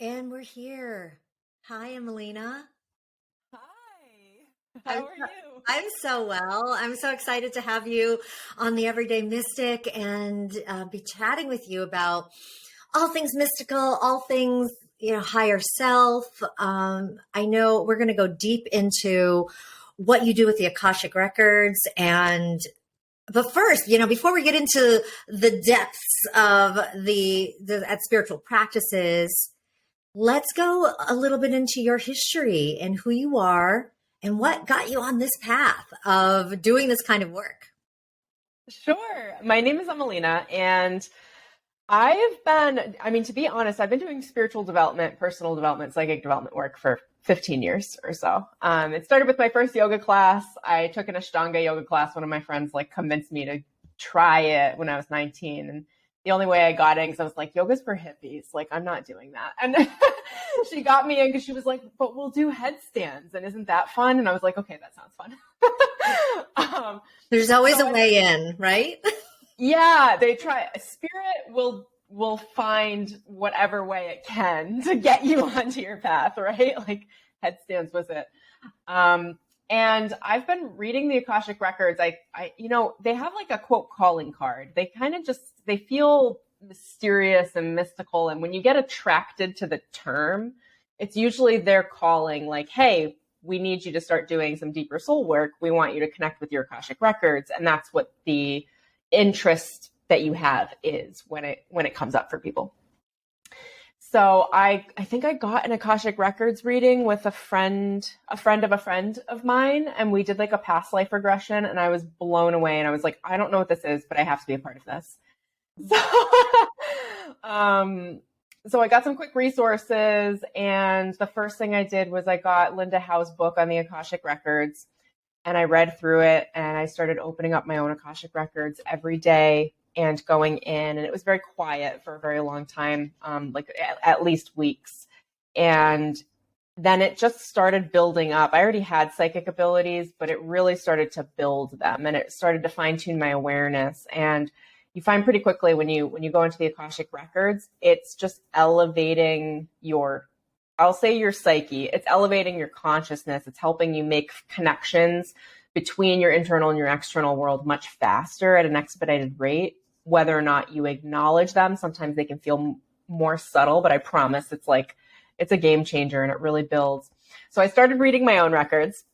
And we're here. Hi, Emelina. Hi, I'm, how are you? I'm so well. I'm so excited to have you on the Everyday Mystic and be chatting with you about all things mystical, all things, higher self. I know we're going to go deep into what you do with the Akashic Records. But first, before we get into the depths of the spiritual practices, let's go a little bit into your history and who you are and what got you on this path of doing this kind of work. Sure. My name is Emelina, and to be honest, I've been doing spiritual development, personal development, psychic development work for 15 years or so. It started with my first yoga class. I took an Ashtanga yoga class. One of my friends convinced me to try it when I was 19. And the only way I got in, because I was like, yoga's for hippies. I'm not doing that. And she got me in because she was like, but we'll do headstands. And isn't that fun? And I was like, okay, that sounds fun. There's always a way in, right? Yeah, they try. Spirit will find whatever way it can to get you onto your path, right? Headstands was it. And I've been reading the Akashic Records. They have a quote calling card. They kind of they feel mysterious and mystical. And when you get attracted to the term, it's usually they're calling hey, we need you to start doing some deeper soul work. We want you to connect with your Akashic Records. And that's what the interest that you have is when it comes up for people. So I think I got an Akashic Records reading with a friend of a friend of mine, and we did a past life regression, and I was blown away, and I was like, I don't know what this is, but I have to be a part of this. So I got some quick resources, and the first thing I did was I got Linda Howe's book on the Akashic Records, and I read through it, and I started opening up my own Akashic Records every day and going in, and it was very quiet for a very long time, at least weeks. And then it just started building up. I already had psychic abilities, but it really started to build them, and it started to fine tune my awareness. And you find pretty quickly when you go into the Akashic Records, it's just elevating your psyche. It's elevating your consciousness. It's helping you make connections between your internal and your external world much faster at an expedited rate, whether or not you acknowledge them. Sometimes they can feel more subtle, but I promise it's a game changer, and it really builds. So I started reading my own records.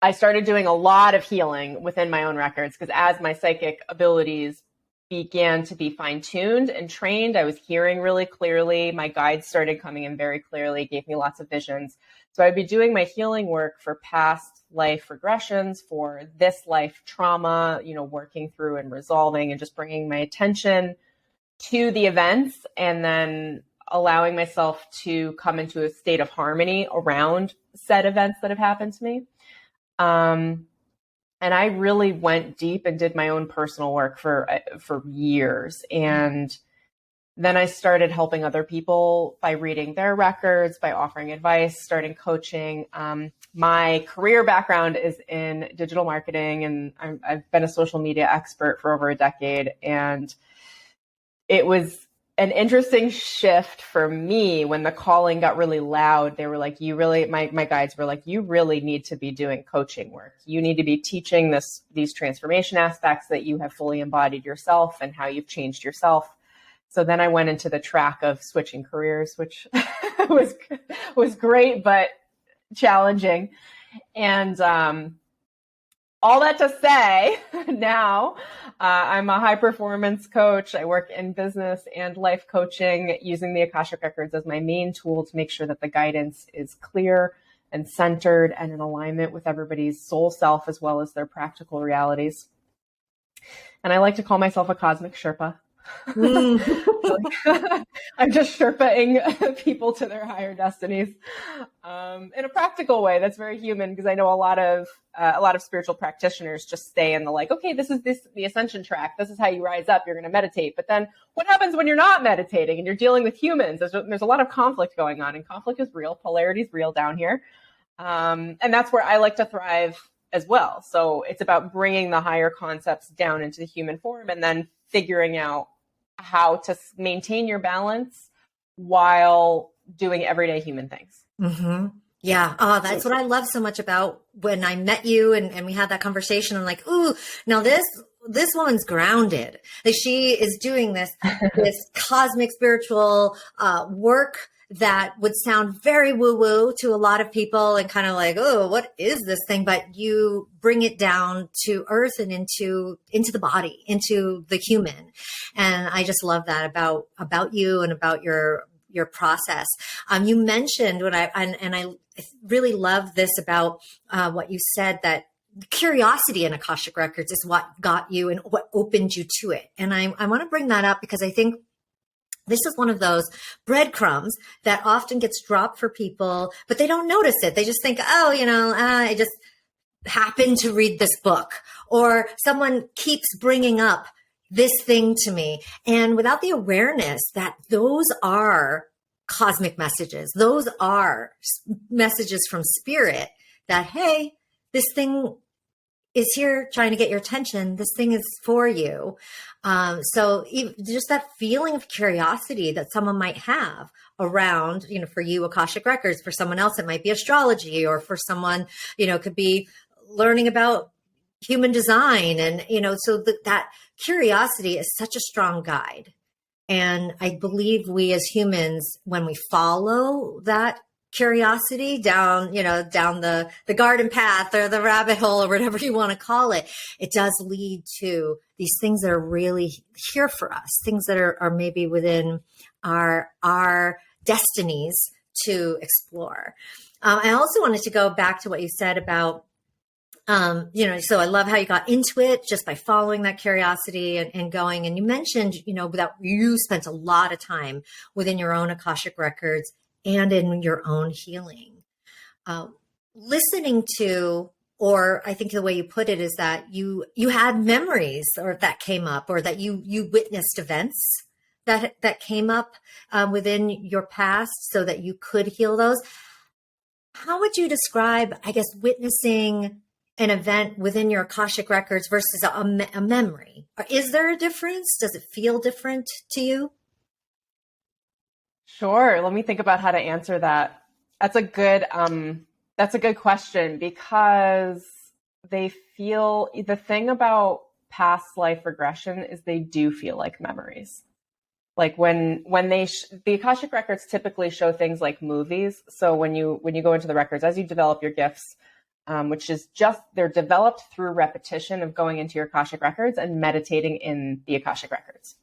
I started doing a lot of healing within my own records, because as my psychic abilities began to be fine-tuned and trained, I was hearing really clearly. My guides started coming in very clearly, gave me lots of visions. So I'd be doing my healing work for past life regressions, for this life trauma, working through and resolving and just bringing my attention to the events, and then allowing myself to come into a state of harmony around said events that have happened to me. And I really went deep and did my own personal work for years. And then I started helping other people by reading their records, by offering advice, starting coaching. My career background is in digital marketing, and I've been a social media expert for over a decade. And it was an interesting shift for me when the calling got really loud. They were like, my guides were like, you really need to be doing coaching work. You need to be teaching these transformation aspects that you have fully embodied yourself and how you've changed yourself. So then I went into the track of switching careers, which was great, but challenging. And all that to say, now I'm a high performance coach. I work in business and life coaching, using the Akashic Records as my main tool to make sure that the guidance is clear and centered and in alignment with everybody's soul self, as well as their practical realities. And I like to call myself a cosmic Sherpa. I'm just Sherpaing people to their higher destinies in a practical way. That's very human, because I know a lot of spiritual practitioners just stay in okay, this is the ascension track. This is how you rise up. You're going to meditate. But then what happens when you're not meditating and you're dealing with humans? There's a lot of conflict going on, and conflict is real. Polarity is real down here. And that's where I like to thrive as well. So it's about bringing the higher concepts down into the human form, and then figuring out how to maintain your balance while doing everyday human things. Mm-hmm. Yeah. Oh, that's what I love so much about when I met you and we had that conversation. I'm like, ooh, now this woman's grounded. Like she is doing this cosmic spiritual work that would sound very woo woo to a lot of people and kind of like, oh, what is this thing? But you bring it down to earth and into the body, into the human. And I just love that about you and about your process. You mentioned what I really love this about what you said, that curiosity in Akashic Records is what got you and what opened you to it. And I want to bring that up because I think this is one of those breadcrumbs that often gets dropped for people, but they don't notice it. They just think, oh, I just happened to read this book, or someone keeps bringing up this thing to me. And without the awareness that those are cosmic messages, those are messages from spirit that, hey, this thing is here trying to get your attention. This thing is for you. So just that feeling of curiosity that someone might have around, for you, Akashic Records, for someone else, it might be astrology, or for someone, could be learning about human design. And, so that curiosity is such a strong guide. And I believe we as humans, when we follow that curiosity down the garden path or the rabbit hole or whatever you want to call it, it does lead to these things that are really here for us, things that are maybe within our destinies to explore. I also wanted to go back to what you said about, so I love how you got into it just by following that curiosity and going. And you mentioned, that you spent a lot of time within your own Akashic Records and in your own healing. Listening to, or I think the way you put it is that you had memories or that came up, or that you witnessed events that came up within your past so that you could heal those. How would you describe, I guess, witnessing an event within your Akashic Records versus a memory? Or is there a difference? Does it feel different to you? Sure. Let me think about how to answer that. That's a good question, because the thing about past life regression is they do feel like memories. Like when the Akashic Records typically show things like movies. So when you go into the records, as you develop your gifts, which is they're developed through repetition of going into your Akashic Records and meditating in the Akashic Records.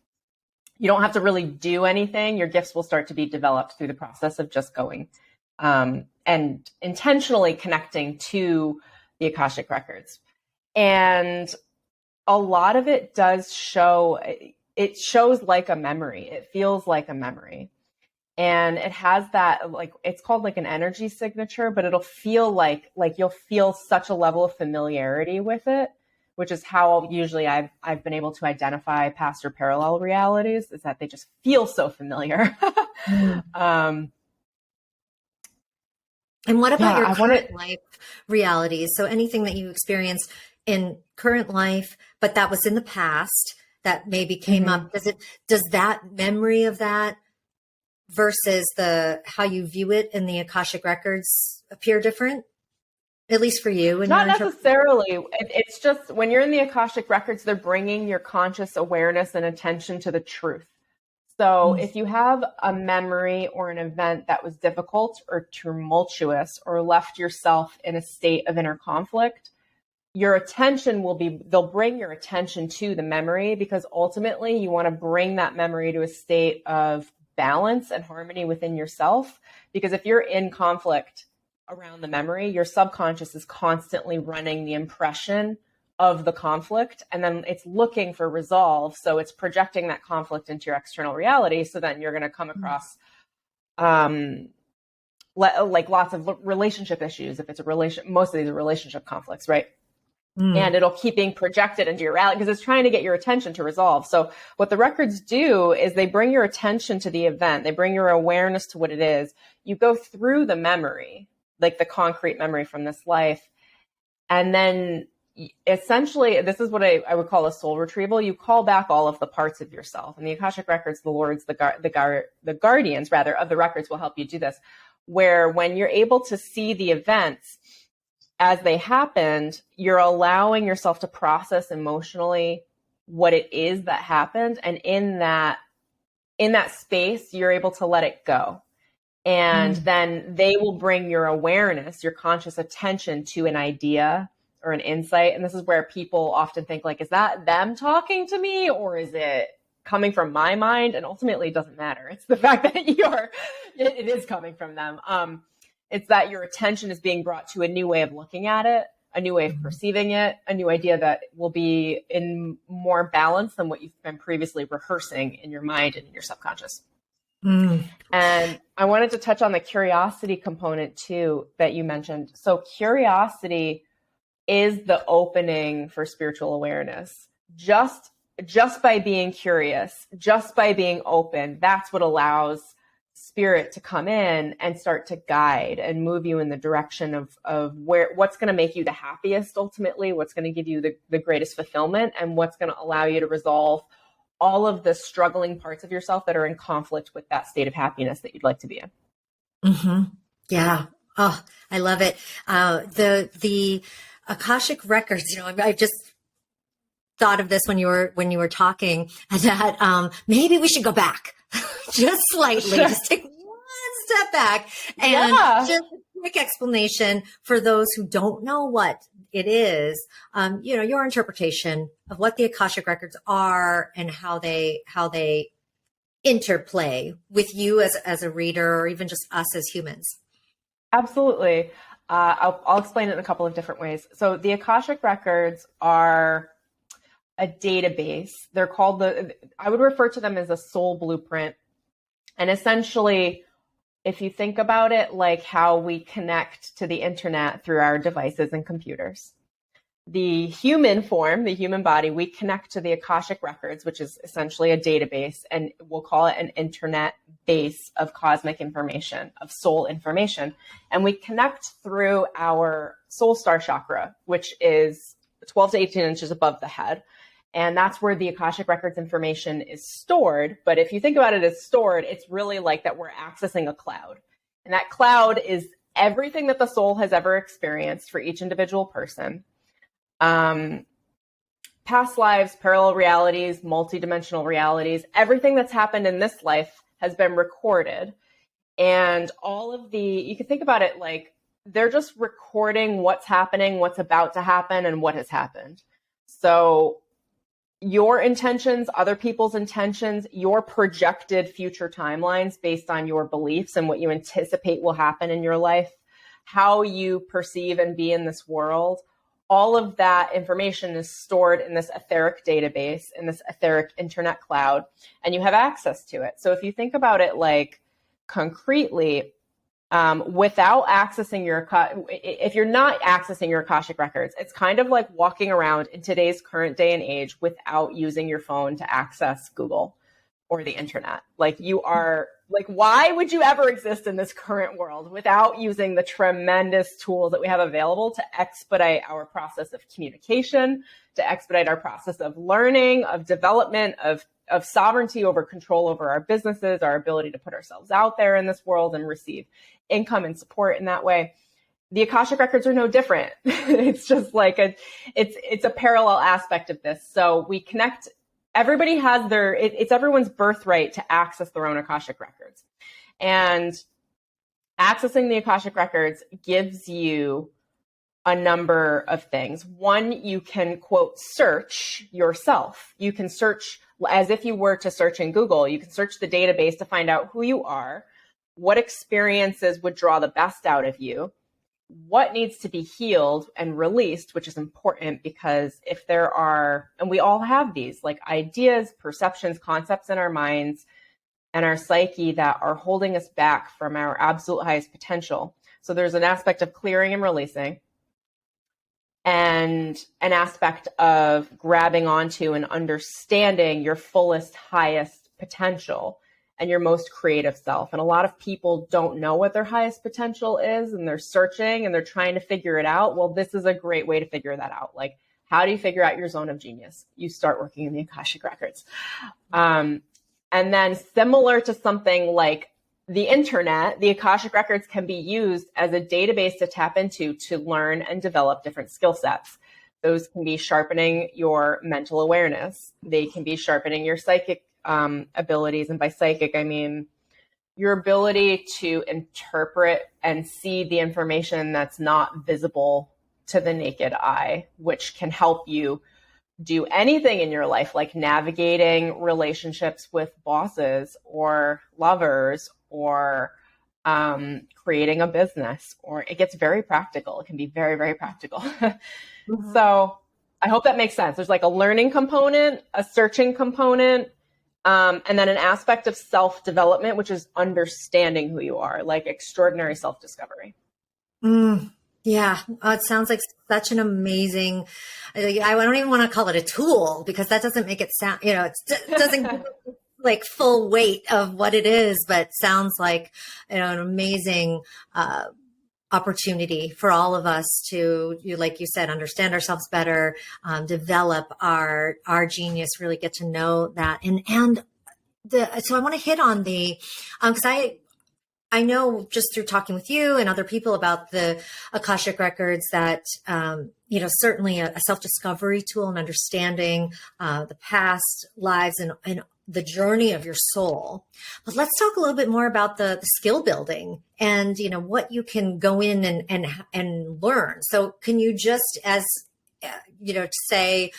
You don't have to really do anything. Your gifts will start to be developed through the process of just going and intentionally connecting to the Akashic Records. And a lot of it does show, it shows like a memory. It feels like a memory. And it has that, like, it's called like an energy signature, but it'll feel like you'll feel such a level of familiarity with it, which is how usually I've been able to identify past or parallel realities, is that they just feel so familiar. And what about your current life realities? So anything that you experienced in current life, but that was in the past that maybe came up, does that memory of that versus how you view it in the Akashic Records appear different? At least for you? Not necessarily. It's just when you're in the Akashic Records, they're bringing your conscious awareness and attention to the truth. So if you have a memory or an event that was difficult or tumultuous or left yourself in a state of inner conflict, your attention they'll bring your attention to the memory, because ultimately you want to bring that memory to a state of balance and harmony within yourself. Because if you're in conflict around the memory, your subconscious is constantly running the impression of the conflict, and then it's looking for resolve. So it's projecting that conflict into your external reality. So then you're going to come across like lots of relationship issues. If it's most of these are relationship conflicts, right? And it'll keep being projected into your reality because it's trying to get your attention to resolve. So what the records do is they bring your attention to the event. They bring your awareness to what it is. You go through the memory, like the concrete memory from this life. And then essentially, this is what I would call a soul retrieval. You call back all of the parts of yourself, and the Akashic Records, the lords, the guardians rather of the records will help you do this, where when you're able to see the events as they happened, you're allowing yourself to process emotionally what it is that happened. And in that space, you're able to let it go. And then they will bring your awareness, your conscious attention to an idea or an insight. And this is where people often think, like, is that them talking to me, or is it coming from my mind? And ultimately it doesn't matter. It's the fact that it is coming from them. It's that your attention is being brought to a new way of looking at it, a new way of perceiving it, a new idea that will be in more balance than what you've been previously rehearsing in your mind and in your subconscious. And I wanted to touch on the curiosity component too, that you mentioned. So curiosity is the opening for spiritual awareness. Just by being curious, just by being open, that's what allows spirit to come in and start to guide and move you in the direction of what's going to make you the happiest ultimately, what's going to give you the greatest fulfillment, and what's going to allow you to resolve all of the struggling parts of yourself that are in conflict with that state of happiness that you'd like to be in. Mm-hmm. Yeah. Oh, I love it. The Akashic Records, I just thought of this when you were talking, that maybe we should go back just slightly, just take one step back, and just a quick explanation for those who don't know what it is. Your interpretation of what the Akashic Records are and how they interplay with you as a reader, or even just us as humans. Absolutely. I'll explain it in a couple of different ways. So the Akashic Records are a database. They're called I would refer to them as a soul blueprint. And essentially, if you think about it like how we connect to the internet through our devices and computers, the human form, the human body, we connect to the Akashic Records, which is essentially a database, and we'll call it an internet base of cosmic information, of soul information. And we connect through our soul star chakra, which is 12 to 18 inches above the head. And that's where the Akashic Records information is stored. But if you think about it as stored, it's really like that we're accessing a cloud. And that cloud is everything that the soul has ever experienced for each individual person. Past lives, parallel realities, multidimensional realities, everything that's happened in this life has been recorded. And you can think about it like they're just recording what's happening, what's about to happen, and what has happened. So your intentions, other people's intentions, your projected future timelines based on your beliefs and what you anticipate will happen in your life, how you perceive and be in this world, all of that information is stored in this etheric database, in this etheric internet cloud, and you have access to it. So if you think about it like concretely, without accessing if you're not accessing your Akashic Records, it's kind of like walking around in today's current day and age without using your phone to access Google or the internet. Like why would you ever exist in this current world without using the tremendous tools that we have available to expedite our process of communication, to expedite our process of learning, of development, of sovereignty over control over our businesses, our ability to put ourselves out there in this world and receive income and support in that way. The Akashic Records are no different. It's just like it's a parallel aspect of this. So we connect. Everybody has it's everyone's birthright to access their own Akashic Records. And accessing the Akashic Records gives you a number of things. One, you can, quote, search yourself. You can search as if you were to search in Google. You can search the database to find out who you are, what experiences would draw the best out of you, what needs to be healed and released, which is important because if there are, and we all have these like ideas, perceptions, concepts in our minds and our psyche that are holding us back from our absolute highest potential. So there's an aspect of clearing and releasing, and an aspect of grabbing onto and understanding your fullest, highest potential and your most creative self. And a lot of people don't know what their highest potential is, and they're searching and they're trying to figure it out. Well, this is a great way to figure that out. Like, how do you figure out your zone of genius? You start working in the Akashic Records. And then similar to something like the internet, the Akashic Records can be used as a database to tap into to learn and develop different skill sets. Those can be sharpening your mental awareness. They can be sharpening your psychic abilities. And by psychic, I mean your ability to interpret and see the information that's not visible to the naked eye, which can help you do anything in your life, like navigating relationships with bosses or lovers, or creating a business, or it gets very practical. It can be very, very practical. Mm-hmm. So I hope that makes sense. There's like a learning component, a searching component, and then an aspect of self-development, which is understanding who you are, like extraordinary self-discovery. Yeah. It sounds like such an amazing, I don't even want to call it a tool, because that doesn't make it sound, it doesn't give it like full weight of what it is, but sounds like, an amazing, opportunity for all of us to, like you said, understand ourselves better, develop our genius, really get to know that. So I want to hit on because I know just through talking with you and other people about the Akashic Records that, certainly a self-discovery tool and understanding the past lives and the journey of your soul. But let's talk a little bit more about the skill building and, what you can go in and learn. So can you just, as, say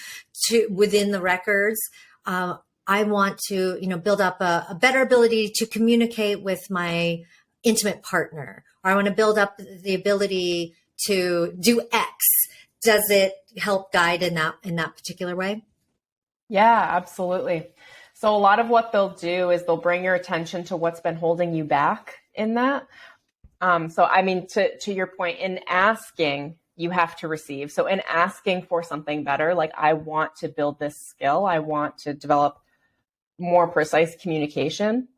within the records, I want to, build up a better ability to communicate with my intimate partner, or I want to build up the ability to do X. Does it help guide in that particular way? Yeah, absolutely. So a lot of what they'll do is they'll bring your attention to what's been holding you back in that. So, I mean, to your point, in asking, you have to receive. So in asking for something better, like I want to build this skill, I want to develop more precise communication,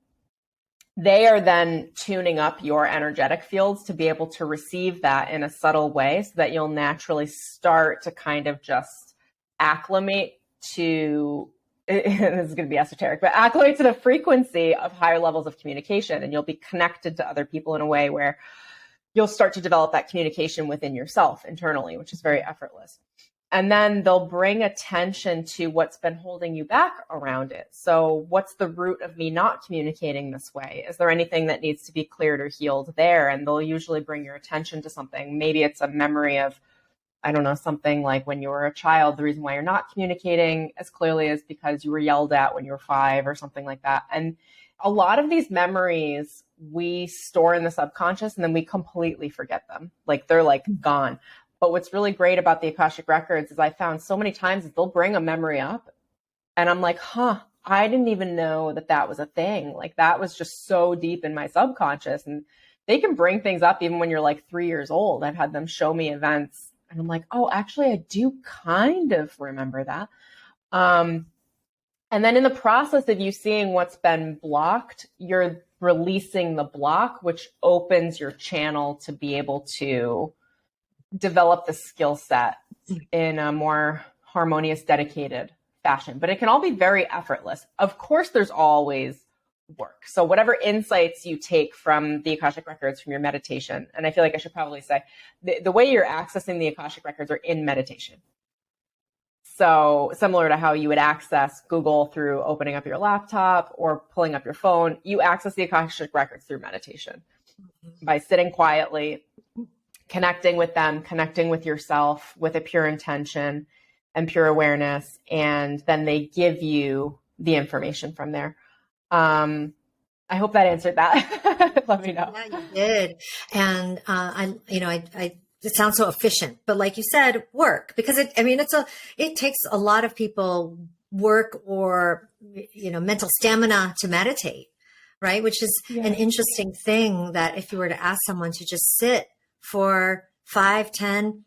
they are then tuning up your energetic fields to be able to receive that in a subtle way, so that you'll naturally start to kind of just acclimate to, this is going to be esoteric, but acclimate to the frequency of higher levels of communication. And you'll be connected to other people in a way where you'll start to develop that communication within yourself internally, which is very effortless. And then they'll bring attention to what's been holding you back around it. So what's the root of me not communicating this way? Is there anything that needs to be cleared or healed there? And they'll usually bring your attention to something. Maybe it's a memory of, I don't know, something like when you were a child, the reason why you're not communicating as clearly is because you were yelled at when you were 5 or something like that. And a lot of these memories we store in the subconscious and then we completely forget them. Like they're like gone. But what's really great about the Akashic Records is I found so many times that they'll bring a memory up and I'm like, I didn't even know that was a thing. Like that was just so deep in my subconscious. And they can bring things up even when you're like 3 years old. I've had them show me events and I'm like, oh, actually, I do kind of remember that. And then in the process of you seeing what's been blocked, you're releasing the block, which opens your channel to be able to develop the skill set in a more harmonious, dedicated fashion. But it can all be very effortless. Of course, there's always work. So whatever insights you take from the Akashic Records, from your meditation, and I feel like I should probably say the way you're accessing the Akashic Records are in meditation. So similar to how you would access Google through opening up your laptop or pulling up your phone, you access the Akashic Records through meditation by sitting quietly, connecting with them, connecting with yourself with a pure intention and pure awareness. And then they give you the information from there. I hope that answered that. Let me know. Yeah, you did. And it sounds so efficient, but like you said, work, because it takes a lot of people work or, mental stamina to meditate, right? Which is an interesting thing, that if you were to ask someone to just sit for 5, 10,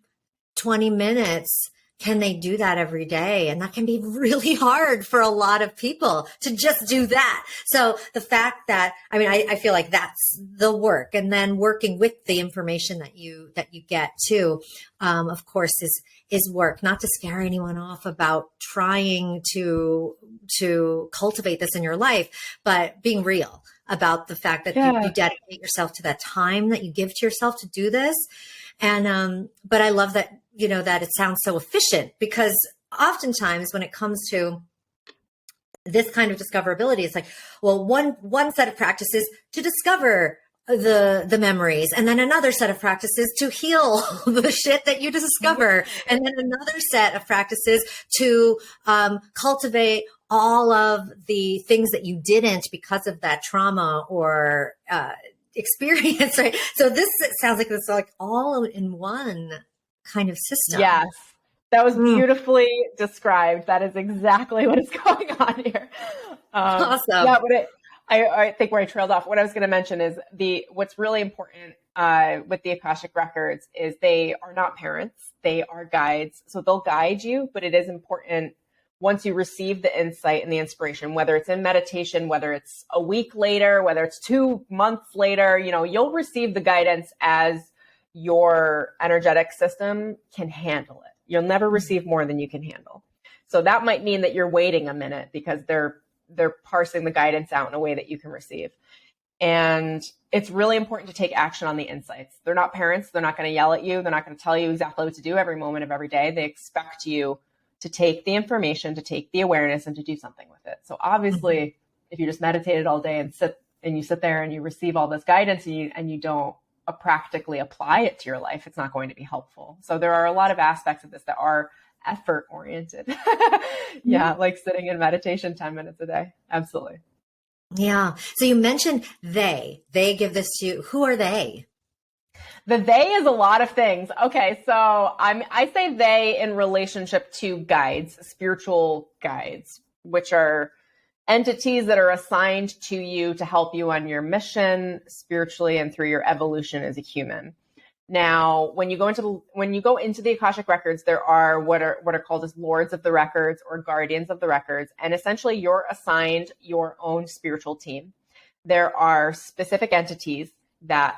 20 minutes can they do that every day? And that can be really hard for a lot of people to just do that. So the fact that, I mean, I feel like that's the work, and then working with the information that you get too, of course, is work. Not to scare anyone off about trying to cultivate this in your life, but being real about the fact that you dedicate yourself to that time that you give to yourself to do this. And, but I love that, that it sounds so efficient, because oftentimes when it comes to this kind of discoverability, it's like, well, one set of practices to discover the memories, and then another set of practices to heal the shit that you discover, and then another set of practices to cultivate all of the things that you didn't because of that trauma or experience, right? So this sounds like it's like all in one kind of system. Yes, that was beautifully described. That is exactly what is going on here. Awesome. Yeah, but I think where I trailed off, what I was going to mention is what's really important with the Akashic Records is they are not parents. They are guides. So they'll guide you, but it is important once you receive the insight and the inspiration, whether it's in meditation, whether it's a week later, whether it's 2 months later, you'll receive the guidance as your energetic system can handle it. You'll never receive more than you can handle. So that might mean that you're waiting a minute because they're parsing the guidance out in a way that you can receive. And it's really important to take action on the insights. They're not parents. They're not going to yell at you. They're not going to tell you exactly what to do every moment of every day. They expect you to take the information, to take the awareness, and to do something with it. So obviously, if you just meditated all day and you sit there and you receive all this guidance and you don't practically apply it to your life, it's not going to be helpful. So there are a lot of aspects of this that are effort oriented. Yeah, like sitting in meditation 10 minutes a day. Absolutely. Yeah. So you mentioned they give this to you. Who are they? The they is a lot of things. Okay, so I say they in relationship to guides, spiritual guides, which are entities that are assigned to you to help you on your mission spiritually and through your evolution as a human. Now, when you go into the Akashic Records, there are what are called as lords of the records or guardians of the records, and essentially you're assigned your own spiritual team. There are specific entities that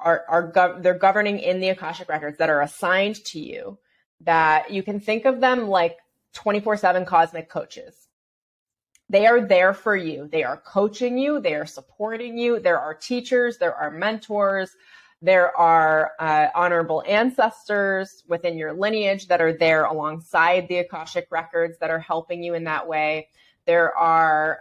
they're governing in the Akashic Records that are assigned to you, that you can think of them like 24/7 cosmic coaches. They are there for you. They are coaching you. They are supporting you. There are teachers. There are mentors. There are honorable ancestors within your lineage that are there alongside the Akashic Records that are helping you in that way. There are,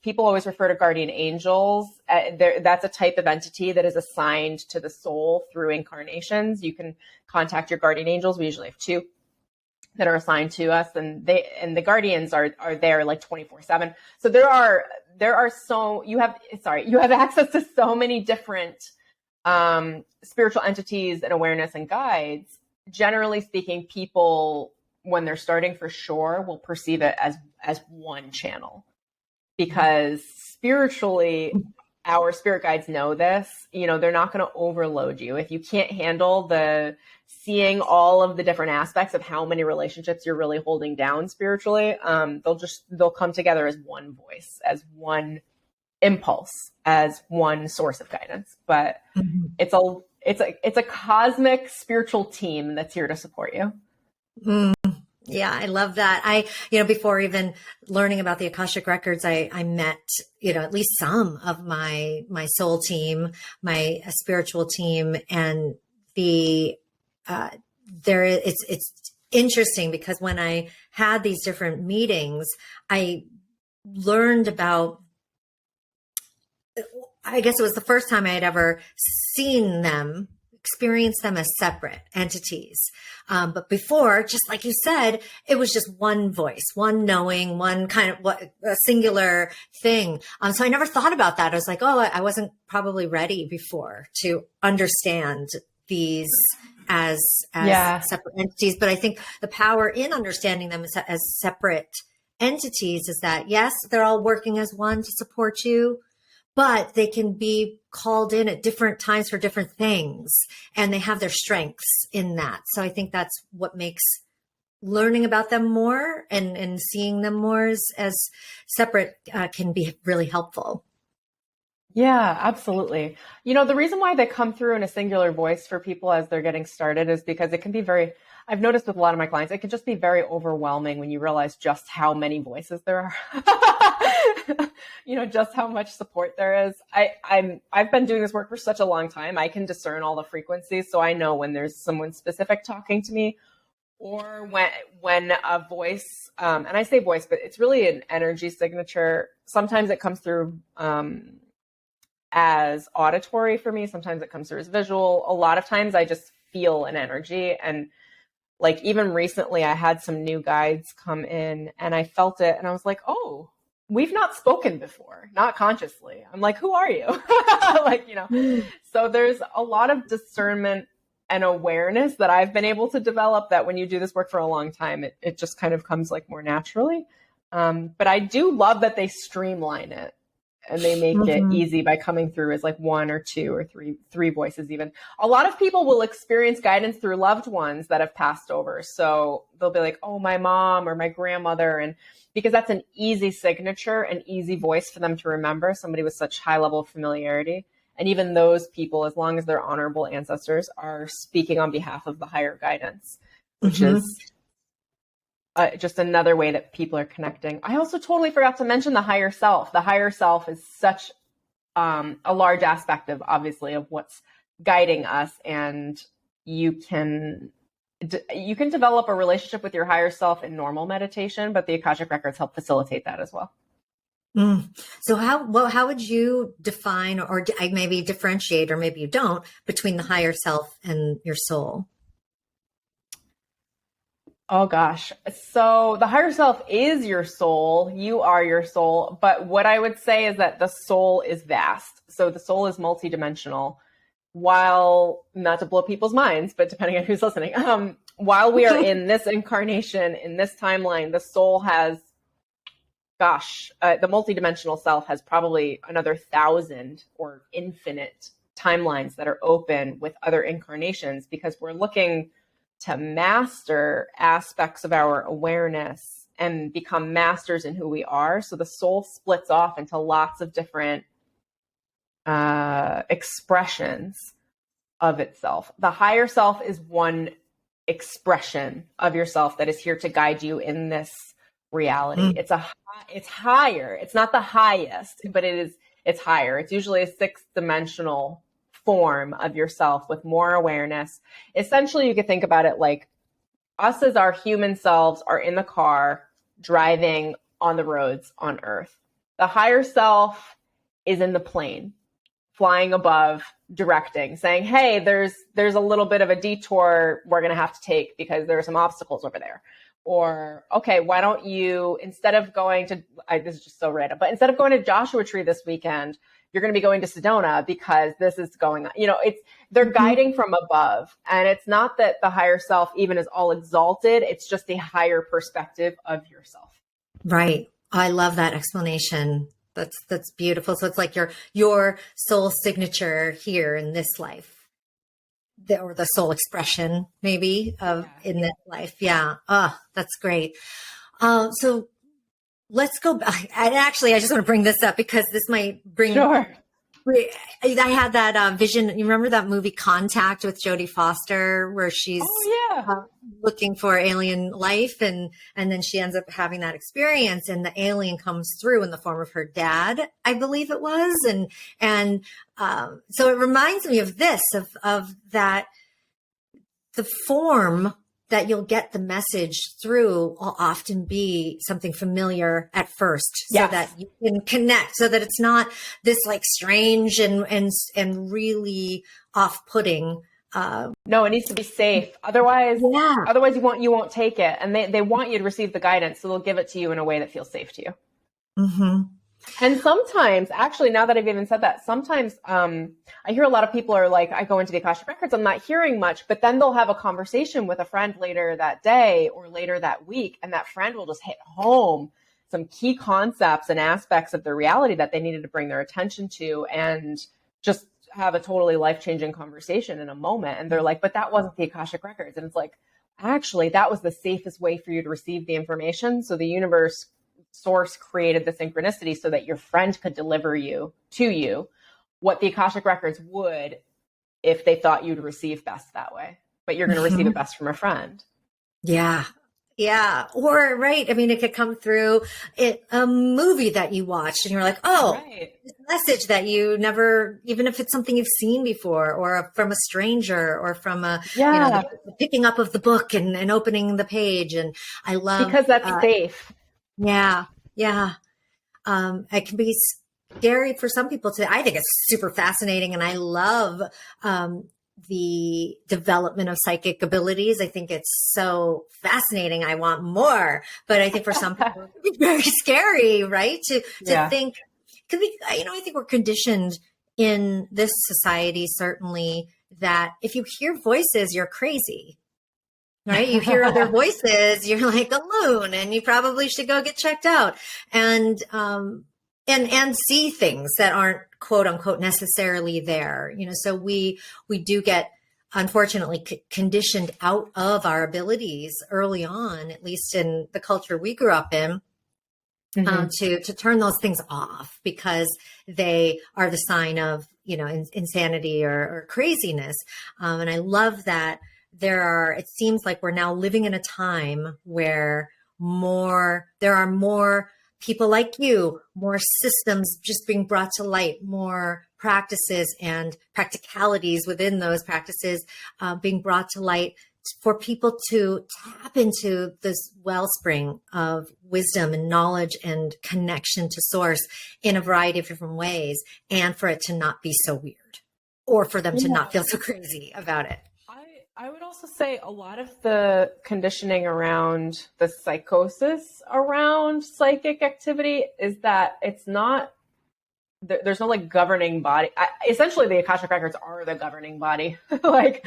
people always refer to guardian angels. That's a type of entity that is assigned to the soul through incarnations. You can contact your guardian angels. We usually have 2 that are assigned to us, and the guardians are there like 24/7. So you have access to so many different spiritual entities and awareness and guides. Generally speaking, people, when they're starting for sure, will perceive it as one channel, because spiritually, our spirit guides know this. They're not going to overload you. If you can't handle seeing all of the different aspects of how many relationships you're really holding down spiritually, they'll come together as one voice, as one impulse, as one source of guidance. But it's a cosmic spiritual team that's here to support you. Yeah, I love that. Before even learning about the Akashic Records, I met, at least some of my soul team, my spiritual team, and it's interesting because when I had these different meetings, I learned about, I guess it was the first time I had ever experienced them as separate entities. But before, just like you said, it was just one voice, one knowing, one kind of a singular thing. So I never thought about that. I was like, I wasn't probably ready before to understand these as separate entities. But I think the power in understanding them as separate entities is that, yes, they're all working as one to support you, but they can be called in at different times for different things, and they have their strengths in that. So I think that's what makes learning about them more and seeing them more as separate can be really helpful. Yeah, absolutely. The reason why they come through in a singular voice for people as they're getting started is because it can be I've noticed with a lot of my clients, it can just be very overwhelming when you realize just how many voices there are, just how much support there is. I've been doing this work for such a long time. I can discern all the frequencies. So I know when there's someone specific talking to me, or when a voice, and I say voice, but it's really an energy signature. Sometimes it comes through, as auditory for me. Sometimes it comes through as visual. A lot of times I just feel an energy. And like even recently I had some new guides come in and I felt it and I was like, oh, we've not spoken before, not consciously. I'm like, who are you? So there's a lot of discernment and awareness that I've been able to develop that when you do this work for a long time, it just kind of comes like more naturally. But I do love that they streamline it. And they make it easy by coming through as like one or two or three voices even. A lot of people will experience guidance through loved ones that have passed over. So they'll be like, oh, my mom or my grandmother. And because that's an easy signature, an easy voice for them to remember, somebody with such high level of familiarity. And even those people, as long as they're honorable ancestors, are speaking on behalf of the higher guidance, which is just another way that people are connecting. I also totally forgot to mention the higher self. The higher self is such a large aspect of, obviously, of what's guiding us. And you can develop a relationship with your higher self in normal meditation, but the Akashic Records help facilitate that as well. So how would you define or maybe differentiate, or maybe you don't, between the higher self and your soul? Oh gosh. So the higher self is your soul. You are your soul. But what I would say is that the soul is vast. So the soul is multidimensional. While, not to blow people's minds, but depending on who's listening, while we are in this incarnation, in this timeline, the soul has, the multidimensional self has probably another 1,000 or infinite timelines that are open with other incarnations, because we're looking to master aspects of our awareness and become masters in who we are. So the soul splits off into lots of different expressions of itself. The higher self is one expression of yourself that is here to guide you in this reality. It's higher. It's not the highest, but it's higher. It's usually a 6th-dimensional form of yourself with more awareness. Essentially, you could think about it like us as our human selves are in the car driving on the roads on Earth. The higher self is in the plane, flying above, directing, saying, hey, there's a little bit of a detour we're going to have to take because there are some obstacles over there. Or, okay, why don't you, instead of going to, this is just so random, but instead of going to Joshua Tree this weekend, you're going to be going to Sedona because this is going on. They're guiding from above. And it's not that the higher self even is all exalted. It's just a higher perspective of yourself. Right. I love that explanation. That's beautiful. So it's like your soul signature here in this life, or the soul expression maybe in this life. Yeah. That's great. So let's go back. And actually, I just want to bring this up because this might bring. Sure. I had that vision. You remember that movie Contact with Jodie Foster, where she's looking for alien life, and then she ends up having that experience, and the alien comes through in the form of her dad, I believe it was, and so it reminds me of this, of that the form that you'll get the message through will often be something familiar at first, so that you can connect, so that it's not this like strange and really off-putting. No, it needs to be safe. Otherwise you won't take it. And they want you to receive the guidance, so they'll give it to you in a way that feels safe to you. Mm-hmm. And sometimes, actually, now that I've even said that, sometimes I hear a lot of people are like, I go into the Akashic Records, I'm not hearing much, but then they'll have a conversation with a friend later that day or later that week, and that friend will just hit home some key concepts and aspects of their reality that they needed to bring their attention to and just have a totally life-changing conversation in a moment. And they're like, but that wasn't the Akashic Records. And it's like, actually, that was the safest way for you to receive the information. So the universe source created the synchronicity so that your friend could deliver to you what the Akashic Records would if they thought you'd receive best that way. But you're going to receive it best from a friend. Yeah. Yeah. Or, right. I mean, it could come through a movie that you watched and you're like, oh, right. This message that you never, even if it's something you've seen before, or from a stranger, or from the picking up of the book and opening the page. And I love, because that's safe. Yeah. Yeah. It can be scary for some people to, I think it's super fascinating. And I love, the development of psychic abilities. I think it's so fascinating. I want more, but I think for some people it's very scary, right? To think, because I think we're conditioned in this society, certainly, that if you hear voices, you're crazy, right? You hear other voices, you're like a loon, and you probably should go get checked out. And see things that aren't quote unquote necessarily there, so we do get, unfortunately, conditioned out of our abilities early on, at least in the culture we grew up in, to turn those things off because they are the sign of, insanity or craziness. And I love that it seems like we're now living in a time where there are more people like you, more systems just being brought to light, more practices and practicalities within those practices being brought to light for people to tap into this wellspring of wisdom and knowledge and connection to source in a variety of different ways, and for it to not be so weird, or for them to not feel so crazy about it. I would also say a lot of the conditioning around the psychosis around psychic activity is that it's not, there's no like governing body. Essentially, the Akashic Records are the governing body, like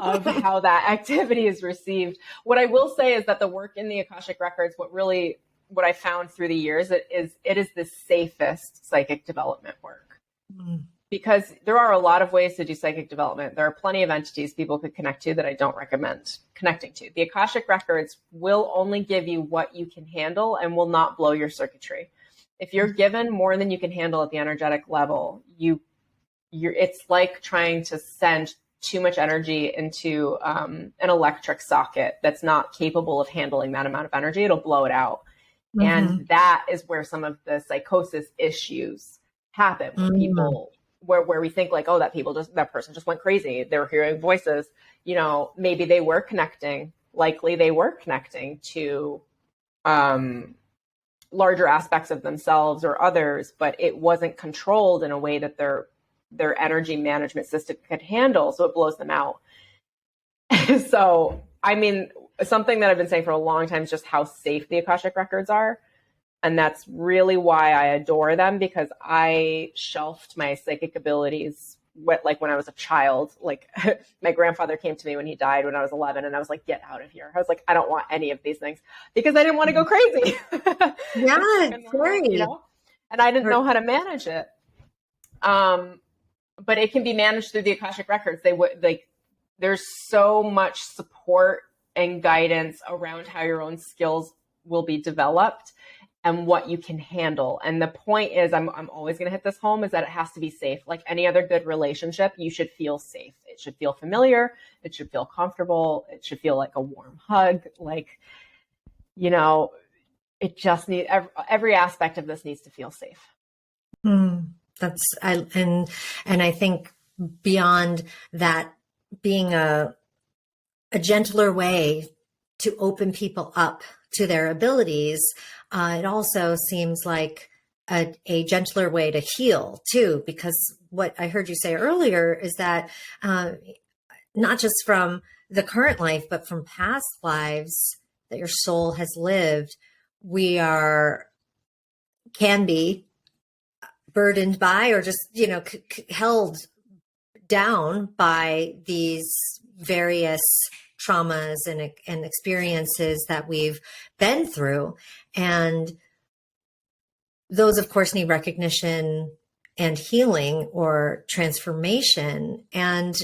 of how that activity is received. What I will say is that the work in the Akashic Records, what I found through the years, it is the safest psychic development work. Because there are a lot of ways to do psychic development. There are plenty of entities people could connect to that I don't recommend connecting to. The Akashic Records will only give you what you can handle and will not blow your circuitry. If you're given more than you can handle at the energetic level, it's like trying to send too much energy into an electric socket that's not capable of handling that amount of energy. It'll blow it out. And that is where some of the psychosis issues happen when people... Where we think like, oh, that person just went crazy. They were hearing voices, maybe they were connecting, likely they were connecting to larger aspects of themselves or others, but it wasn't controlled in a way that their energy management system could handle. So it blows them out. So, I mean, something that I've been saying for a long time is just how safe the Akashic Records are. And that's really why I adore them, because I shelved my psychic abilities like when I was a child. Like my grandfather came to me when he died when I was 11, and I was like, get out of here. I was like, I don't want any of these things, because I didn't want to go crazy. Yeah, it's great. And I didn't know how to manage it. But it can be managed through the Akashic Records. There's so much support and guidance around how your own skills will be developed and what you can handle. And the point is, I'm always going to hit this home, is that it has to be safe. Like any other good relationship, you should feel safe. It should feel familiar. It should feel comfortable. It should feel like a warm hug. Like, it just needs, every aspect of this needs to feel safe. And I think beyond that being a gentler way to open people up to their abilities, it also seems like a gentler way to heal too, because what I heard you say earlier is that not just from the current life, but from past lives that your soul has lived, can be burdened by, or just, held down by these various traumas and experiences that we've been through. And those, of course, need recognition and healing or transformation. And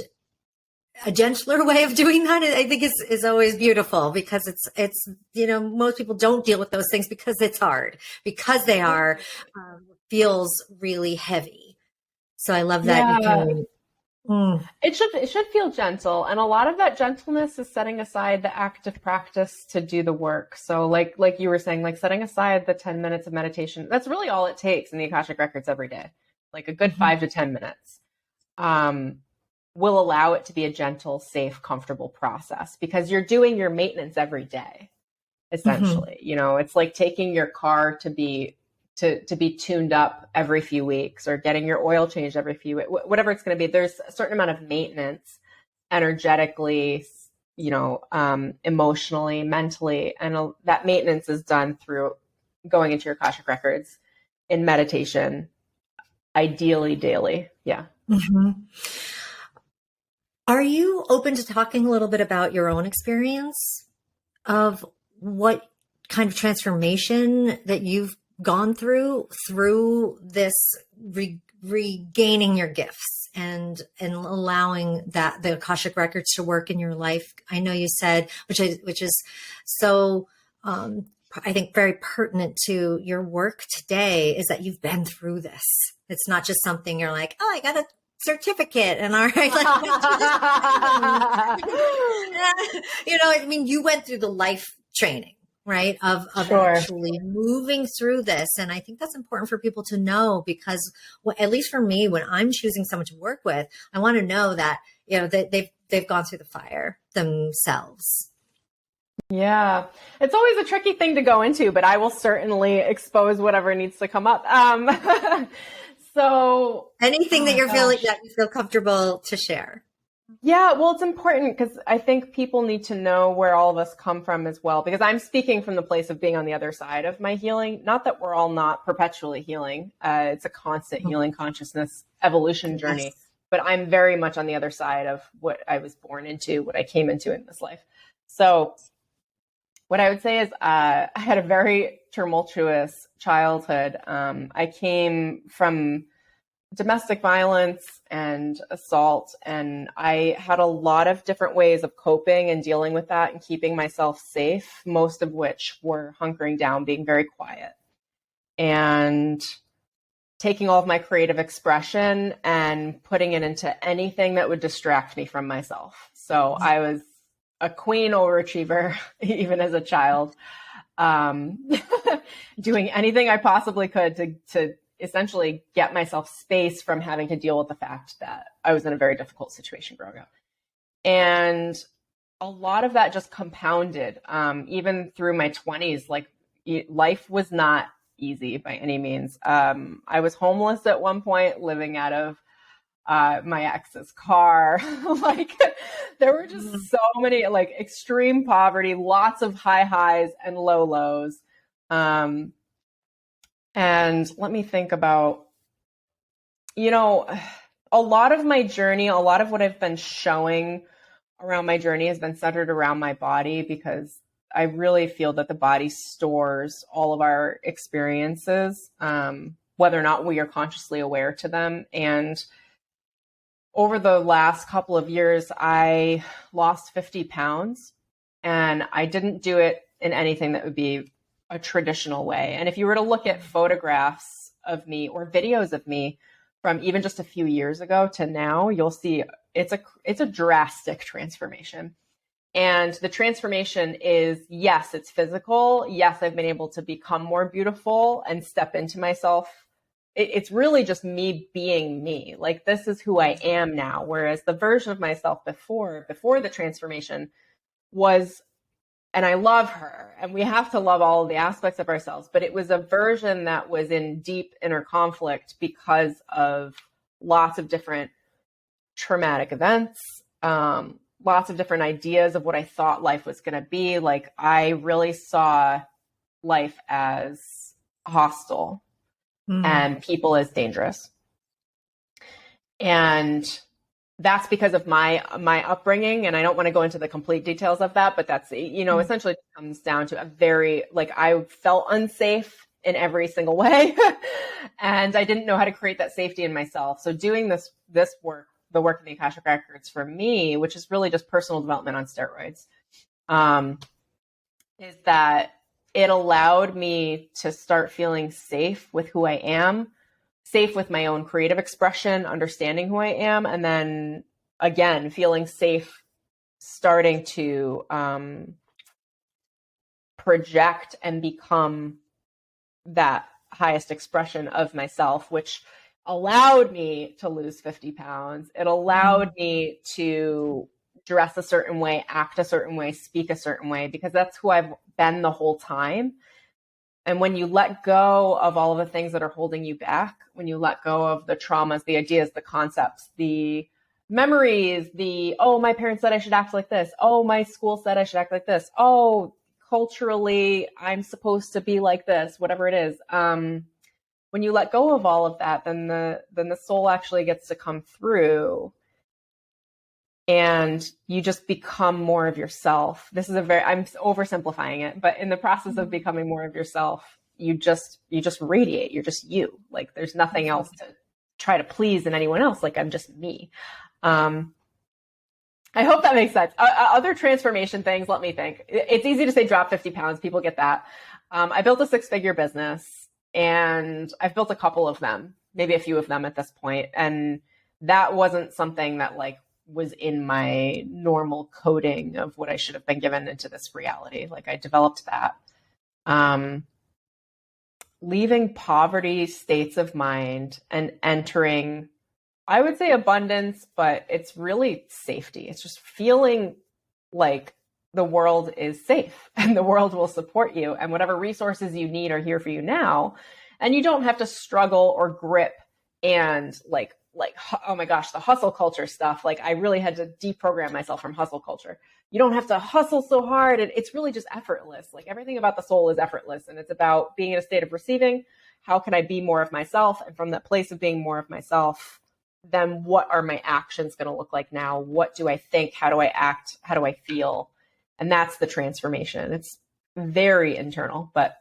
a gentler way of doing that, I think, is always beautiful, because it's, most people don't deal with those things because it's hard, because they are, feels really heavy. So I love that you can. It should feel gentle, and a lot of that gentleness is setting aside the active practice to do the work. So like you were saying, like setting aside the 10 minutes of meditation, that's really all it takes in the Akashic Records every day. Like a good 5 to 10 minutes will allow it to be a gentle, safe, comfortable process, because you're doing your maintenance every day, essentially. It's like taking your car to be tuned up every few weeks, or getting your oil changed every few weeks, whatever it's going to be. There's a certain amount of maintenance energetically, emotionally, mentally. And that maintenance is done through going into your Akashic Records in meditation, ideally daily. Yeah. Are you open to talking a little bit about your own experience of what kind of transformation that you've gone through this regaining your gifts and allowing the Akashic Records to work in your life? I know you said, which is so, I think very pertinent to your work today, is that you've been through this. It's not just something you're like, oh, I got a certificate and all right. You went through the life training, right? Of Sure. Actually moving through this. And I think that's important for people to know, because at least for me, when I'm choosing someone to work with, I want to know that, that they've gone through the fire themselves. Yeah, it's always a tricky thing to go into, but I will certainly expose whatever needs to come up. So anything that that you feel comfortable to share. Yeah, well, it's important, because I think people need to know where all of us come from as well, because I'm speaking from the place of being on the other side of my healing. Not that we're all not perpetually healing. It's a constant healing consciousness evolution journey, yes. But I'm very much on the other side of what I was born into, what I came into in this life. So what I would say is I had a very tumultuous childhood. I came from domestic violence and assault, and I had a lot of different ways of coping and dealing with that and keeping myself safe, most of which were hunkering down, being very quiet, and taking all of my creative expression and putting it into anything that would distract me from myself. So I was a queen overachiever, even as a child, doing anything I possibly could to essentially get myself space from having to deal with the fact that I was in a very difficult situation growing up. And a lot of that just compounded, even through my 20s. Like, life was not easy by any means. I was homeless at one point, living out of my ex's car. There were just so many, extreme poverty, lots of high highs and low lows. And let me think about, a lot of my journey, a lot of what I've been showing around my journey has been centered around my body, because I really feel that the body stores all of our experiences, whether or not we are consciously aware to them. And over the last couple of years, I lost 50 pounds, and I didn't do it in anything that would be a traditional way. And if you were to look at photographs of me or videos of me from even just a few years ago to now, you'll see it's a drastic transformation. And the transformation is, yes, it's physical. Yes, I've been able to become more beautiful and step into myself. It's really just me being me. Like, this is who I am now. Whereas the version of myself before the transformation was, and I love her, and we have to love all of the aspects of ourselves, but it was a version that was in deep inner conflict because of lots of different traumatic events, lots of different ideas of what I thought life was going to be. Like, I really saw life as hostile and people as dangerous. And that's because of my upbringing, and I don't want to go into the complete details of that, but that's, essentially comes down to a very, I felt unsafe in every single way. And I didn't know how to create that safety in myself. So doing this work, the work of the Akashic Records for me, which is really just personal development on steroids, is that it allowed me to start feeling safe with who I am, safe with my own creative expression, understanding who I am, and then again, feeling safe, starting to project and become that highest expression of myself, which allowed me to lose 50 pounds. It allowed me to dress a certain way, act a certain way, speak a certain way, because that's who I've been the whole time. And when you let go of all of the things that are holding you back, when you let go of the traumas, the ideas, the concepts, the memories, oh, my parents said I should act like this. Oh, my school said I should act like this. Oh, culturally, I'm supposed to be like this, whatever it is. When you let go of all of that, then the soul actually gets to come through and you just become more of yourself. This is I'm oversimplifying it, but in the process of becoming more of yourself, you just radiate. You're just you. Like there's nothing else to try to please in anyone else. Like I'm just me. I hope that makes sense. Other transformation things, let me think. It's easy to say drop 50 pounds. People get that. I built a 6-figure business and I've built a couple of them, maybe a few of them at this point. And that wasn't something that like was in my normal coding of what I should have been given into this reality. Like I developed that. Leaving poverty states of mind and entering, I would say abundance, but it's really safety. It's just feeling like the world is safe and the world will support you and whatever resources you need are here for you now. And you don't have to struggle or grip and like, oh my gosh, the hustle culture stuff. Like I really had to deprogram myself from hustle culture. You don't have to hustle so hard. And it's really just effortless. Like everything about the soul is effortless. And it's about being in a state of receiving. How can I be more of myself? And from that place of being more of myself, then what are my actions going to look like now? What do I think? How do I act? How do I feel? And that's the transformation. It's very internal, but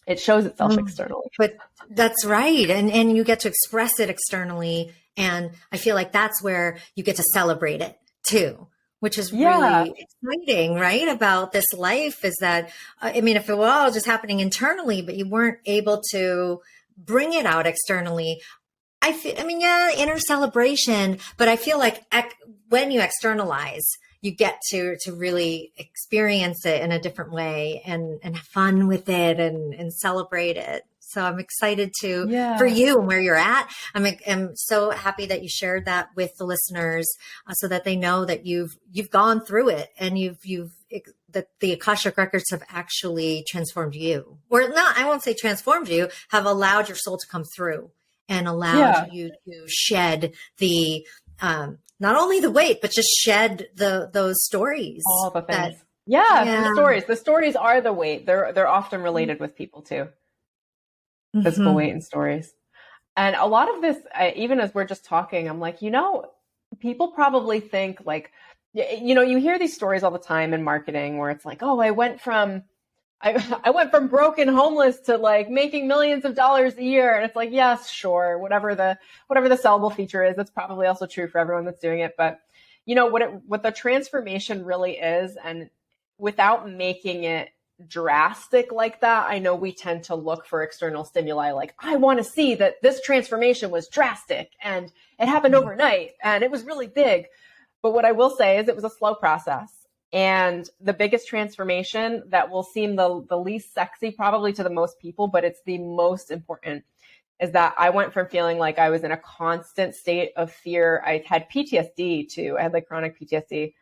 it shows itself externally. But that's right. And you get to express it externally. And I feel like that's where you get to celebrate it too, which is really exciting, right? About this life is that, I mean, if it were all just happening internally, but you weren't able to bring it out externally, inner celebration, but I feel like when you externalize, you get to really experience it in a different way and have fun with it and celebrate it. So I'm excited for you and where you're at. I'm so happy that you shared that with the listeners so that they know that you've gone through it and that the Akashic Records have actually transformed you, or not. I won't say transformed you, have allowed your soul to come through and allowed you to shed the, not only the weight, but just shed those stories. All the things. The stories are the weight. They're often related with people too. Physical weight and stories. And a lot of this, even as we're just talking, I'm like, people probably think like, you hear these stories all the time in marketing where it's like, oh, I went from broke and homeless to like making millions of dollars a year. And it's like, yes, sure. Whatever the sellable feature is, that's probably also true for everyone that's doing it. But what the transformation really is, and without making it drastic like that, I know we tend to look for external stimuli. Like, I want to see that this transformation was drastic and it happened overnight and it was really big. But what I will say is it was a slow process. And the biggest transformation that will seem the least sexy probably to the most people, but it's the most important, is that I went from feeling like I was in a constant state of fear. I had PTSD too. I had like chronic PTSD,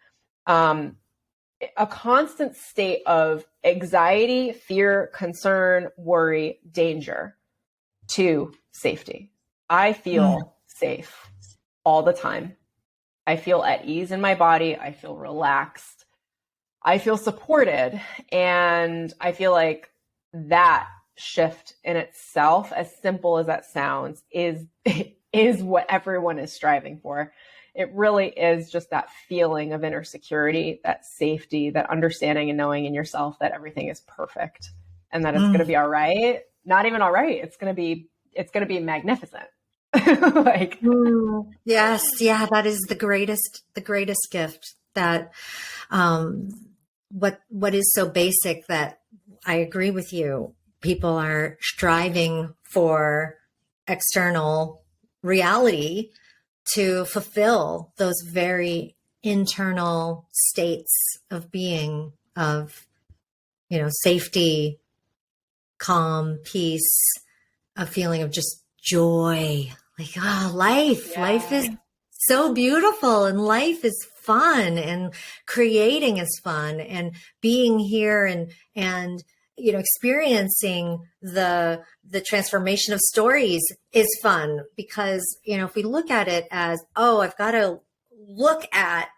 a constant state of anxiety, fear, concern, worry, danger, to safety. I feel safe all the time. I feel at ease in my body. I feel relaxed. I feel supported. And I feel like that shift in itself, as simple as that sounds, is what everyone is striving for. It really is just that feeling of inner security, that safety, that understanding and knowing in yourself that everything is perfect and that it's going to be all right. not even all right. It's going to be magnificent. Yes. Yeah. That is the greatest gift that, what is so basic that I agree with you. People are striving for external reality to fulfill those very internal states of being, of, safety, calm, peace, a feeling of just joy. Like, life is so beautiful, and life is fun, and creating is fun, and being here and experiencing the transformation of stories is fun, because if we look at it as, oh, I've got to look at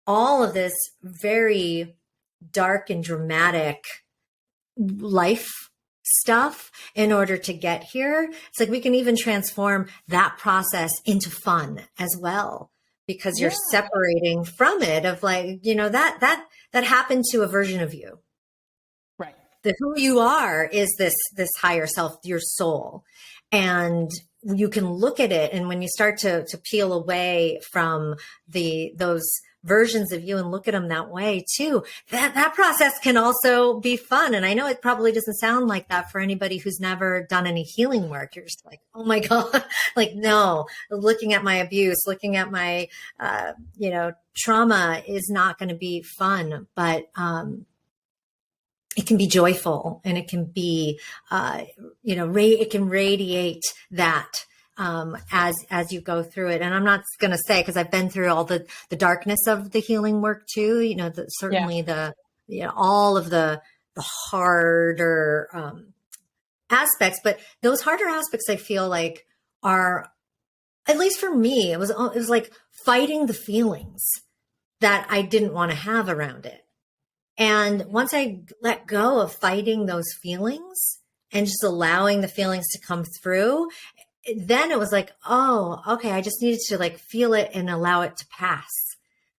all of this very dark and dramatic life stuff in order to get here, it's like we can even transform that process into fun as well, because you're separating from it, of like, that happened to a version of you. Right. That who you are is this higher self, your soul. And you can look at it, and when you start to peel away from those versions of you and look at them that way too, that process can also be fun. And I know it probably doesn't sound like that for anybody who's never done any healing work. You're just like, oh my God, like, no, looking at my abuse, looking at my, trauma is not going to be fun, but, it can be joyful, and it can be, it can radiate that, as you go through it. And I'm not going to say, because I've been through all the darkness of the healing work too, certainly all of the harder, aspects, but those harder aspects, I feel like, are, at least for me, it was like fighting the feelings that I didn't want to have around it. And once I let go of fighting those feelings and just allowing the feelings to come through, then it was like, oh, okay, I just needed to like feel it and allow it to pass,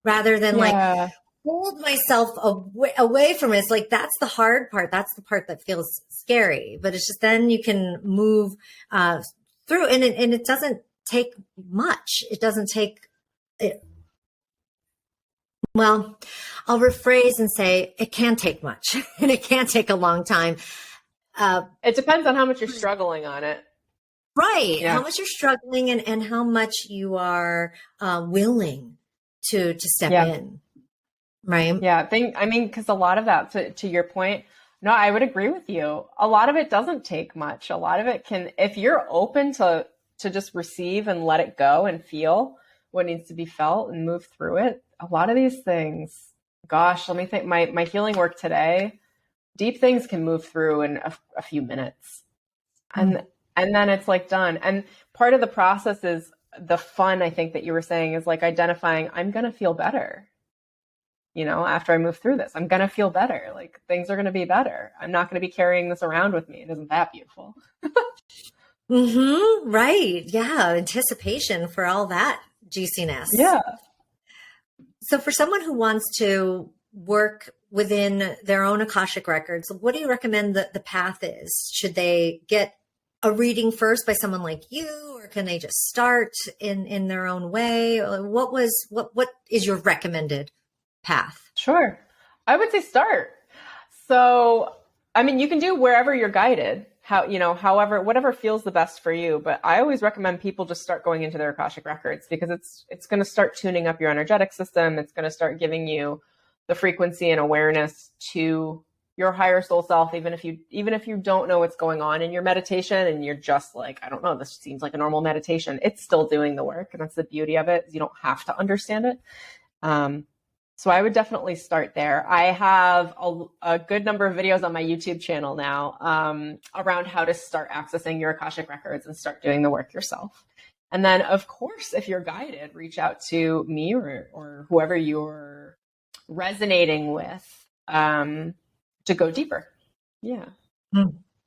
rather than like hold myself away from it. It's like, that's the hard part. That's the part that feels scary, but it's just, then you can move through, and it doesn't take much. It doesn't take it. Well, I'll rephrase and say it can take much, and it can take a long time. It depends on how much you're struggling on it. Right. Yeah. How much you're struggling, and how much you are willing to step in. Right. Yeah. Because a lot of that, to your point, no, I would agree with you. A lot of it doesn't take much. A lot of it can, if you're open to just receive and let it go and feel what needs to be felt and move through it. A lot of these things, gosh, let me think. My healing work today, deep things can move through in a few minutes, and then it's like done. And part of the process is the fun. I think that you were saying is like identifying, I'm gonna feel better. After I move through this, I'm gonna feel better. Like, things are gonna be better. I'm not gonna be carrying this around with me. Isn't that beautiful? Right. Yeah. Anticipation for all that juiciness. Yeah. So for someone who wants to work within their own Akashic records, what do you recommend that the path is? Should they get a reading first by someone like you, or can they just start in their own way? What is your recommended path? Sure. I would say start. So, you can do wherever you're guided, however, whatever feels the best for you. But I always recommend people just start going into their Akashic records, because it's going to start tuning up your energetic system. It's going to start giving you the frequency and awareness to your higher soul self, even if you don't know what's going on in your meditation, and you're just like, I don't know, this seems like a normal meditation. It's still doing the work, and that's the beauty of it, is you don't have to understand it. So I would definitely start there. I have a good number of videos on my YouTube channel now around how to start accessing your Akashic records and start doing the work yourself. And then, of course, if you're guided, reach out to me or whoever you're resonating with to go deeper. Yeah.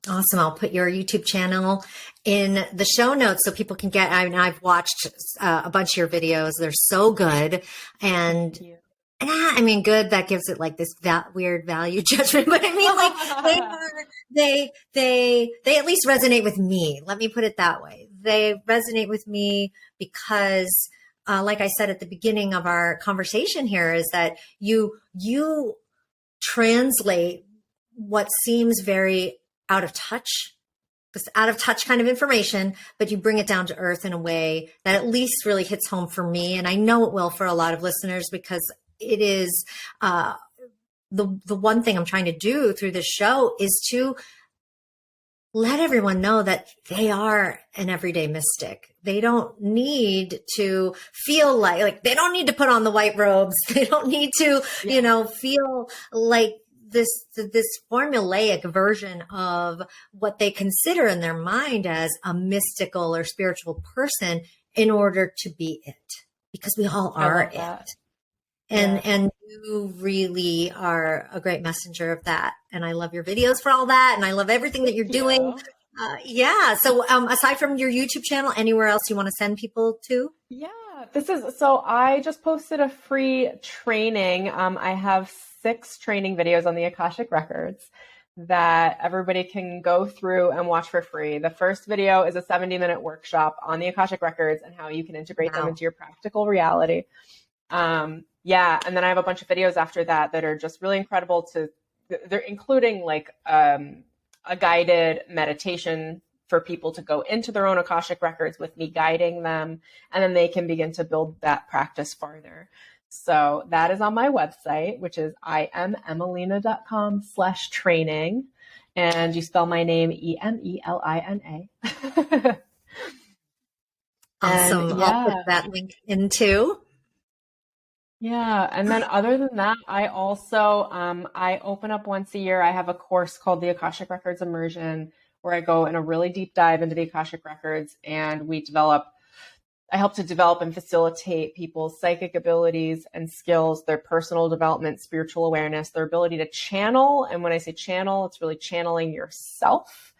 Awesome. I'll put your YouTube channel in the show notes so people can get, I've watched a bunch of your videos. They're so good. And I mean, good. That gives it like this weird value judgment, but I mean, like they at least resonate with me. Let me put it that way. They resonate with me because, like I said at the beginning of our conversation here, is that you translate what seems very out of touch, this out of touch kind of information, but you bring it down to earth in a way that at least really hits home for me, and I know it will for a lot of listeners, because it is the one thing I'm trying to do through this show is to let everyone know that they are an everyday mystic. They don't need to feel like they don't need to put on the white robes. They don't need to, feel like this formulaic version of what they consider in their mind as a mystical or spiritual person in order to be it, because we all are it. And you really are a great messenger of that. And I love your videos for all that. And I love everything that you're doing. So aside from your YouTube channel, anywhere else you want to send people to? Yeah, so I just posted a free training. I have 6 training videos on the Akashic Records that everybody can go through and watch for free. The first video is a 70-minute workshop on the Akashic Records and how you can integrate them into your practical reality. And then I have a bunch of videos after that are just really incredible they're including like a guided meditation for people to go into their own Akashic Records with me guiding them, and then they can begin to build that practice farther. So that is on my website, which is imemelina.com/training. And you spell my name Emelina. Awesome. I'll put that link in too. Yeah. And then other than that, I also, I open up once a year. I have a course called the Akashic Records Immersion, where I go in a really deep dive into the Akashic Records, and I help to develop and facilitate people's psychic abilities and skills, their personal development, spiritual awareness, their ability to channel. And when I say channel, it's really channeling yourself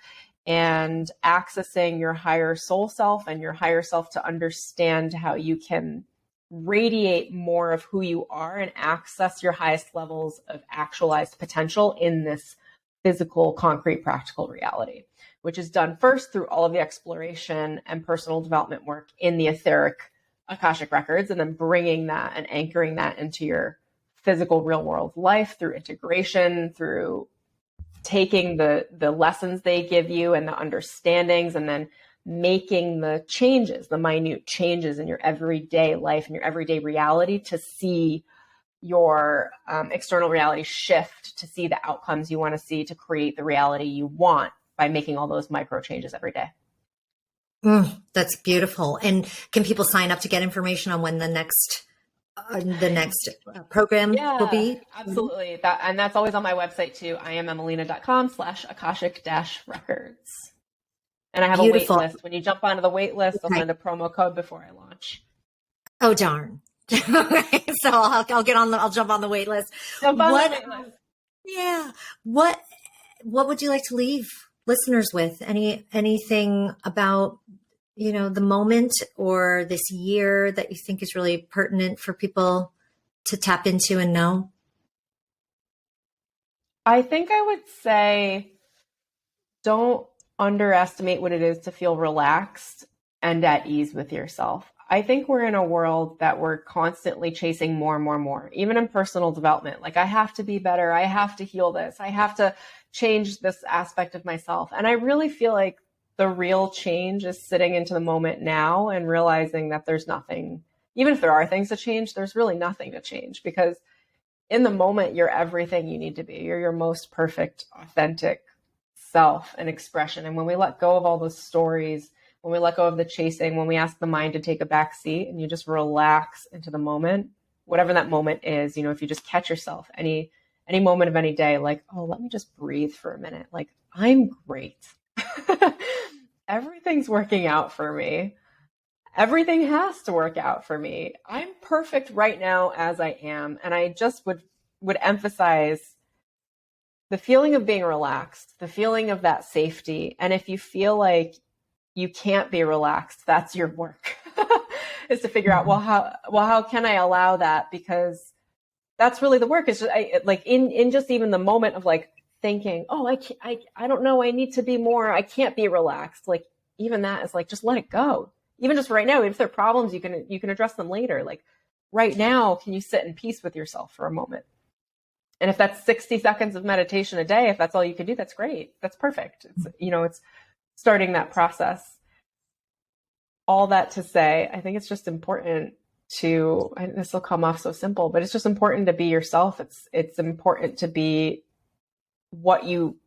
and accessing your higher soul self and your higher self to understand how you can radiate more of who you are and access your highest levels of actualized potential in this physical, concrete, practical reality, which is done first through all of the exploration and personal development work in the etheric Akashic Records, and then bringing that and anchoring that into your physical real world life through integration, through taking the lessons they give you and the understandings, and then making the changes, the minute changes in your everyday life and your everyday reality to see your external reality shift, to see the outcomes you want to see, to create the reality you want by making all those micro changes every day. That's beautiful. And can people sign up to get information on when the next program will be? Absolutely. That's always on my website too. imemelina.com/Akashic-records. And I have a wait list. When you jump onto the wait list, I'll find a promo code before I launch. Oh, darn. So I'll jump on the wait list. Yeah. What would you like to leave listeners with? Anything about, the moment or this year that you think is really pertinent for people to tap into and know? I think I would say, don't underestimate what it is to feel relaxed and at ease with yourself. I think we're in a world that we're constantly chasing more and more and more, even in personal development. Like, I have to be better. I have to heal this. I have to change this aspect of myself. And I really feel like the real change is sitting into the moment now and realizing that there's nothing, even if there are things to change, there's really nothing to change, because in the moment, you're everything you need to be. You're your most perfect, authentic self and expression. And when we let go of all those stories, when we let go of the chasing, when we ask the mind to take a back seat and you just relax into the moment, whatever that moment is, if you just catch yourself any moment of any day, like, oh, let me just breathe for a minute. Like, I'm great. Everything's working out for me. Everything has to work out for me. I'm perfect right now as I am. And I just would emphasize the feeling of being relaxed, the feeling of that safety. And if you feel like you can't be relaxed, that's your work, is to figure out, how can I allow that? Because that's really the work. Is just, like in just even the moment of like thinking, oh, I don't know, I need to be more, I can't be relaxed. Like even that is like, just let it go. Even just right now, if there are problems, you can address them later. Like right now, can you sit in peace with yourself for a moment? And if that's 60 seconds of meditation a day, if that's all you can do, that's great. That's perfect. It's, it's starting that process. All that to say, I think it's just important to, and this will come off so simple, but it's just important to be yourself. It's important to be what you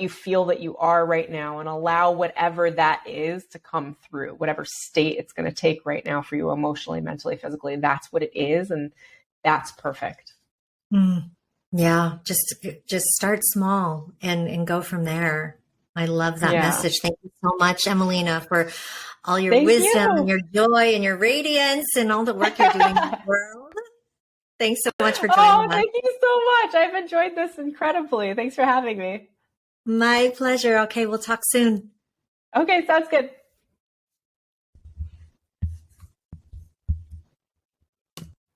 feel that you are right now, and allow whatever that is to come through, whatever state it's going to take right now for you, emotionally, mentally, physically. That's what it is. And that's perfect. Yeah. Just start small and go from there. I love that message. Thank you so much, Emelina, for all your wisdom and your joy and your radiance and all the work you're doing in the world. Thanks so much for joining us. Thank you so much. I've enjoyed this incredibly. Thanks for having me. My pleasure. Okay, we'll talk soon. Okay, sounds good.